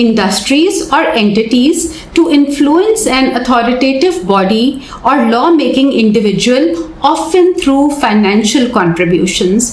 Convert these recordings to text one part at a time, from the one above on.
industries or entities to influence an authoritative body or law-making individual, often through financial contributions।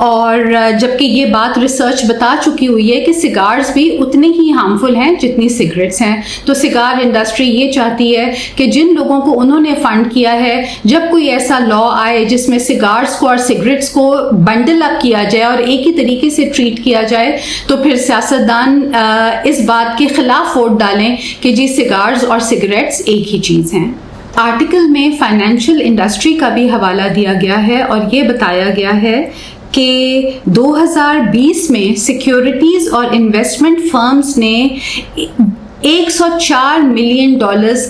اور جبکہ یہ بات research بتا چکی ہوئی ہے کہ سگارز بھی اتنے ہی ہارمفل ہیں جتنی سگریٹس ہیں. تو سگار انڈسٹری یہ چاہتی ہے کہ جن لوگوں کو انہوں نے فنڈ کیا ہے, جب کوئی ایسا لا آئے جس میں سگارز کو اور سگریٹس کو بنڈل اپ کیا جائے اور ایک ہی طریقے سے ٹریٹ کیا جائے, تو پھر سیاستدان اس بات کے خلاف ووٹ ڈالیں کہ جی سگارز اور سگریٹس ایک ہی چیز ہیں. آرٹیکل میں فائنینشیل انڈسٹری کا بھی حوالہ دیا گیا ہے اور یہ بتایا گیا ہے کہ 2020 میں سیکیورٹیز اور انویسٹمنٹ فرمز نے $104 ملین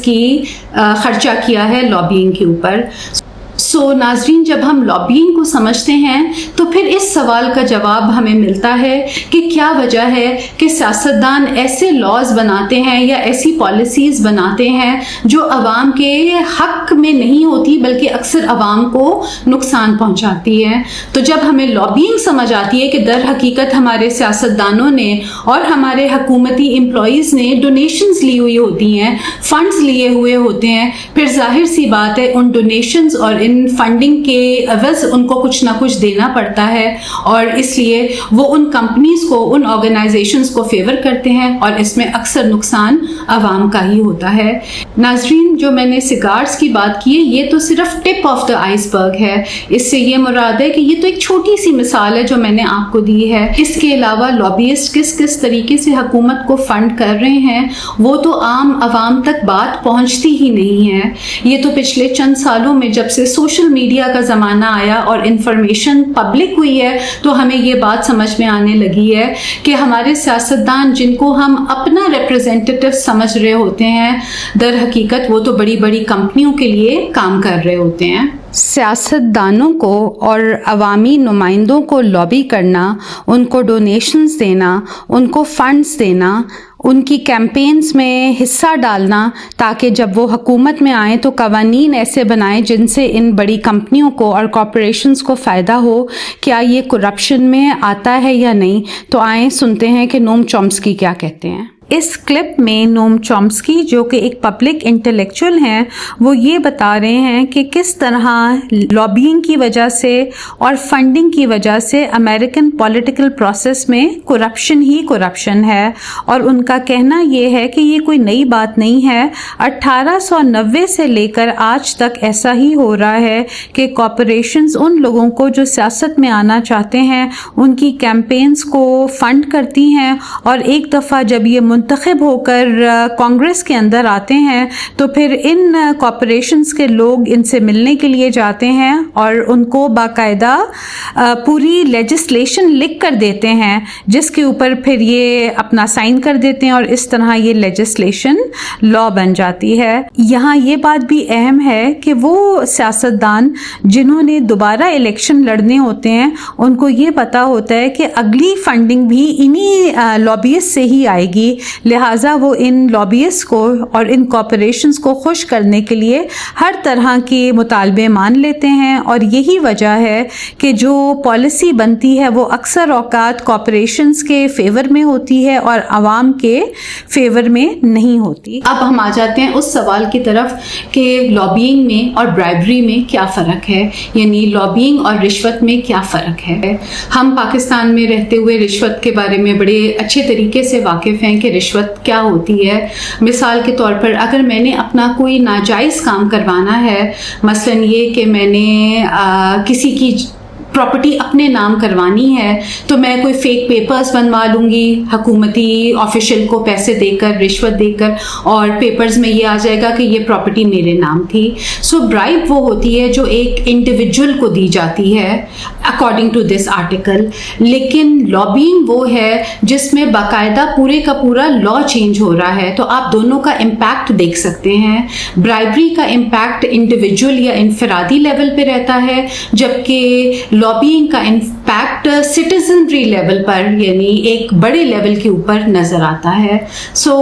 کی خرچہ کیا ہے لابینگ کے اوپر. سو ناظرین, جب ہم لابینگ کو سمجھتے ہیں تو پھر اس سوال کا جواب ہمیں ملتا ہے کہ کیا وجہ ہے کہ سیاستدان ایسے لاز بناتے ہیں یا ایسی پالیسیز بناتے ہیں جو عوام کے حق میں نہیں ہوتی بلکہ اکثر عوام کو نقصان پہنچاتی ہے. تو جب ہمیں لابینگ سمجھ آتی ہے کہ در حقیقت ہمارے سیاستدانوں نے اور ہمارے حکومتی امپلائیز نے ڈونیشنز لی ہوئی ہوتی ہیں, فنڈز لیے ہوئے ہوتے ہیں, پھر ظاہر سی بات ہے ان ڈونیشنز اور ان فنڈنگ کے عوض ان کو کچھ نہ کچھ دینا پڑتا ہے, اور اس لیے وہ ان کمپنیز کو, ان آرگنائزیشنز کو فیور کرتے ہیں اور اس میں اکثر نقصان عوام کا ہی ہوتا ہے. ناظرین, جو میں نے سگارز کی بات کی ہے یہ تو صرف ٹپ آف دا آئس برگ ہے. اس سے یہ مراد ہے کہ یہ تو ایک چھوٹی سی مثال ہے جو میں نے آپ کو دی ہے. اس کے علاوہ لابیسٹ کس طریقے سے حکومت کو فنڈ کر رہے ہیں وہ تو عام عوام تک بات پہنچتی ہی نہیں ہے. یہ تو پچھلے چند سالوں میں جب سے سوشل میڈیا کا زمانہ آیا اور انفارمیشن پبلک ہوئی ہے تو ہمیں یہ بات سمجھ میں آنے لگی ہے کہ ہمارے سیاستدان جن کو ہم اپنا ریپرزینٹیٹیو سمجھ رہے ہوتے ہیں, در حقیقت وہ تو بڑی بڑی کمپنیوں کے لیے کام کر رہے ہوتے ہیں. سیاستدانوں کو اور عوامی نمائندوں کو لابی کرنا, ان کو ڈونیشنز دینا, ان کو فنڈز دینا, ان کی کیمپینز میں حصہ ڈالنا تاکہ جب وہ حکومت میں آئیں تو قوانین ایسے بنائیں جن سے ان بڑی کمپنیوں کو اور کارپوریشنز کو فائدہ ہو. کیا یہ کرپشن میں آتا ہے یا نہیں؟ تو آئیں سنتے ہیں کہ نوم چومسکی کیا کہتے ہیں. اس کلپ میں نوم چومسکی جو کہ ایک پبلک انٹلیکچوئل ہیں وہ یہ بتا رہے ہیں کہ کس طرح لابینگ کی وجہ سے اور فنڈنگ کی وجہ سے امریکن پولیٹیکل پروسیس میں کرپشن ہی کرپشن ہے. اور ان کا کہنا یہ ہے کہ یہ کوئی نئی بات نہیں ہے, 1890 سے لے کر آج تک ایسا ہی ہو رہا ہے کہ کارپوریشنز ان لوگوں کو جو سیاست میں آنا چاہتے ہیں ان کی کیمپینز کو فنڈ کرتی ہیں, اور ایک دفعہ جب یہ منتخب ہو کر کانگریس کے اندر آتے ہیں تو پھر ان کارپوریشنز کے لوگ ان سے ملنے کے لیے جاتے ہیں اور ان کو باقاعدہ پوری لیجسلیشن لکھ کر دیتے ہیں جس کے اوپر پھر یہ اپنا سائن کر دیتے ہیں اور اس طرح یہ لیجسلیشن لا بن جاتی ہے. یہاں یہ بات بھی اہم ہے کہ وہ سیاستدان جنہوں نے دوبارہ الیکشن لڑنے ہوتے ہیں ان کو یہ پتا ہوتا ہے کہ اگلی فنڈنگ بھی انہی لابیسٹ سے ہی آئے گی, لہٰذا وہ ان لابیسٹ کو اور ان کارپوریشنز کو خوش کرنے کے لیے ہر طرح کے مطالبے مان لیتے ہیں. اور یہی وجہ ہے کہ جو پالیسی بنتی ہے وہ اکثر اوقات کارپوریشنز کے فیور میں ہوتی ہے اور عوام کے فیور میں نہیں ہوتی. اب ہم آ جاتے ہیں اس سوال کی طرف کہ لابینگ میں اور برائبری میں کیا فرق ہے, یعنی لابینگ اور رشوت میں کیا فرق ہے. ہم پاکستان میں رہتے ہوئے رشوت کے بارے میں بڑے اچھے طریقے سے واقف ہیں کہ رشوت کیا ہوتی ہے. مثال کے طور پر اگر میں نے اپنا کوئی ناجائز کام کروانا ہے, مثلاً یہ کہ میں نے کسی کی پراپرٹی اپنے نام کروانی ہے تو میں کوئی فیک پیپرز بنوا لوں گی حکومتی آفیشل کو پیسے دے کر, رشوت دے کر, اور پیپرز میں یہ آ جائے گا کہ یہ پراپرٹی میرے نام تھی. سو برائب وہ ہوتی ہے جو ایک انڈیویجول کو دی جاتی ہے اکارڈنگ ٹو دس آرٹیکل. لیکن لابینگ وہ ہے جس میں باقاعدہ پورے کا پورا لا چینج ہو رہا ہے. تو آپ دونوں کا امپیکٹ دیکھ سکتے ہیں. برائبری کا امپیکٹ انڈیویجول یا انفرادی لیول پہ رہتا ہے, جبکہ لابینگ کا امپیکٹ سٹیزنری لیول پر یعنی ایک بڑے لیول کے اوپر نظر آتا ہے. سو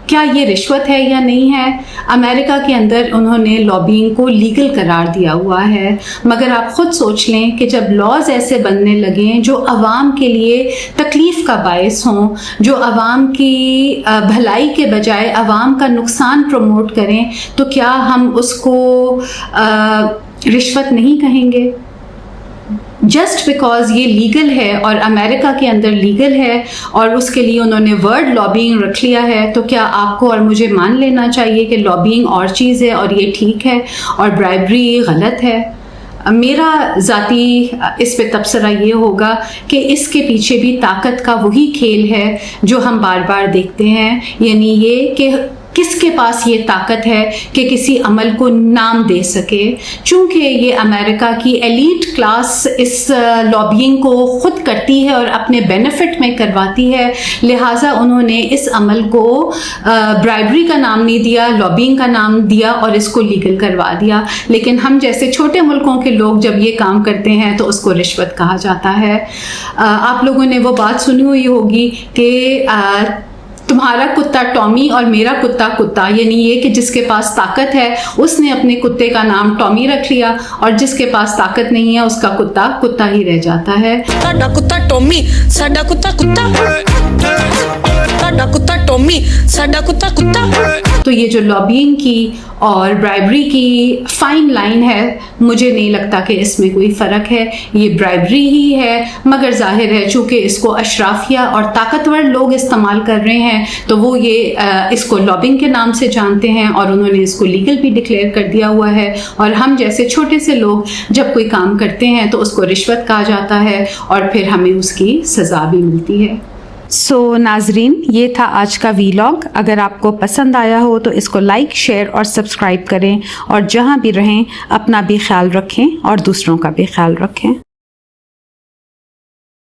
کیا یہ رشوت ہے یا نہیں ہے؟ امریکہ کے اندر انہوں نے لابینگ کو لیگل قرار دیا ہوا ہے, مگر آپ خود سوچ لیں کہ جب لاز ایسے بننے لگیں جو عوام کے لیے تکلیف کا باعث ہوں, جو عوام کی بھلائی کے بجائے عوام کا نقصان پروموٹ کریں, تو کیا ہم اس کو رشوت نہیں کہیں گے؟ جسٹ بیکاز یہ لیگل ہے اور امریکہ کے اندر لیگل ہے اور اس کے لیے انہوں نے ورڈ لابینگ رکھ لیا ہے، تو کیا آپ کو اور مجھے مان لینا چاہیے کہ لابینگ اور چیز ہے اور یہ ٹھیک ہے اور برائبری غلط ہے؟ میرا ذاتی اس پہ تبصرہ یہ ہوگا کہ اس کے پیچھے بھی طاقت کا وہی کھیل ہے جو ہم بار بار دیکھتے ہیں، یعنی یہ کہ کس کے پاس یہ طاقت ہے کہ کسی عمل کو نام دے سکے. چونکہ یہ امریکہ کی ایلیٹ کلاس اس لابینگ کو خود کرتی ہے اور اپنے بینیفٹ میں کرواتی ہے، لہٰذا انہوں نے اس عمل کو برائبری کا نام نہیں دیا، لابینگ کا نام دیا اور اس کو لیگل کروا دیا. لیکن ہم جیسے چھوٹے ملکوں کے لوگ جب یہ کام کرتے ہیں تو اس کو رشوت کہا جاتا ہے. آپ لوگوں نے وہ بات سنی ہوئی ہوگی کہ تمہارا کتا ٹامی اور میرا کتا کتا، یعنی یہ کہ جس کے پاس طاقت ہے اس نے اپنے کتے کا نام ٹامی رکھ لیا اور جس کے پاس طاقت نہیں ہے اس کا کتا کتا ہی رہ جاتا ہے. ساڈا کتا ٹامی، ساڈا کتا کتا، ساڈا کتا ٹامی، ساڈا کتا کتا. تو یہ جو لابینگ کی اور برائبری کی فائن لائن ہے، مجھے نہیں لگتا کہ اس میں کوئی فرق ہے. یہ برائبری ہی ہے، مگر ظاہر ہے چونکہ اس کو اشرافیہ اور طاقتور لوگ استعمال کر رہے ہیں تو وہ یہ اس کو لابنگ کے نام سے جانتے ہیں اور انہوں نے اس کو لیگل بھی ڈکلیئر کر دیا ہوا ہے. اور ہم جیسے چھوٹے سے لوگ جب کوئی کام کرتے ہیں تو اس کو رشوت کہا جاتا ہے اور پھر ہمیں اس کی سزا بھی ملتی ہے. ناظرین، یہ تھا آج کا ویلاگ. اگر آپ کو پسند آیا ہو تو اس کو لائک، شیئر اور سبسکرائب کریں، اور جہاں بھی رہیں اپنا بھی خیال رکھیں اور دوسروں کا بھی خیال رکھیں.